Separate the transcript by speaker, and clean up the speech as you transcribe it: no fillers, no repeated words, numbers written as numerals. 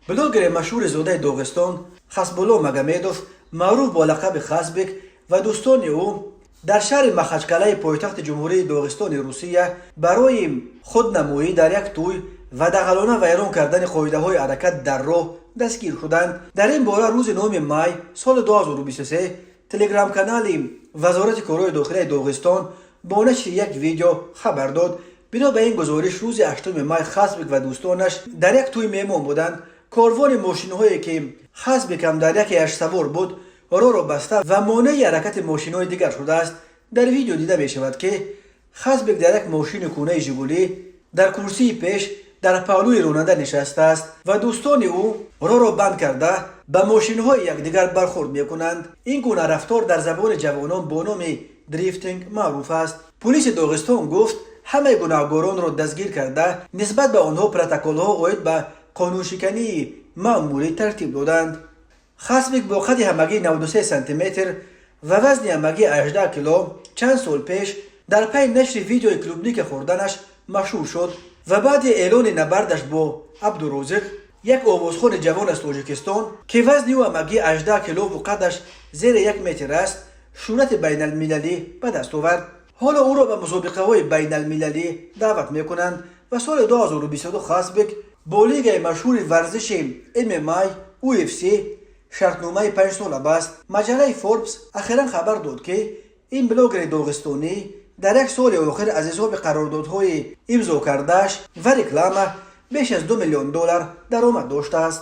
Speaker 1: بلوگر مشهور زاده داغستان خسبولا مگمدوف معروف با لقب خسبک و دوستان او در شهر مخچکله پایتخت جمهوری داغستان روسیه برای خودنمایی در یک توی و دغلانه ویران کردن قاعده های حرکت در راه دستگیر شدند. در این باره روز 9 مای سال 2023 تلگرام کانال وزارت کارهای داخلی داغستان با نشر یک ویدیو خبر داد. بنا به این گزارش روز 8 مای خسبک و دوستانش در یک توی مهمان بودند. کاروان ماشین‌هایی که خسبک هم در یکی‌اش سوار بود راه را بسته و مانع حرکت ماشین‌های دیگر شده است. در ویدیو دیده می شود که خسبک در یک ماشین کونه ژگولی در کرسی پیش در پهلوی راننده نشسته است و دوستان او راه را بند کرده به ماشین‌های یکدیگر برخورد می‌کنند. این گونه رفتار در زبان جوانان با نام دریفتینگ معروف است. پلیس داغستان گفت همه گناهکاران را دستگیر کرده نسبت به آنها پروتکل‌ها عاید به قانونشکنی مأموری ترتیب دادند. خسبک با قد همگی 93 سانتی متر و وزن همگی 18 کیلو چند سال پیش در پی نشر ویدیوی کلوبنیک خوردنش مشهور شد و بعد اعلان نبردش با عبدالرازق یک آوازخوان جوان از تاجیکستان که وزن او همگی 18 کیلو و قدش زیر 1 متر است شهرت بین المللی به دست آورد. حالا او را به مسابقه های بین المللی دعوت میکنند و سال 2022 خسبک با لیگ مشهور ورزش MMA UFC شرطنامه 5 ساله بست. مجله فوربس اخیرا خبر داد که این بلاگر داغستانی در یک سال آخر از حساب قراردادهای امضا کرده‌اش و رکلام بیش از $2 میلیون درآمد داشته است.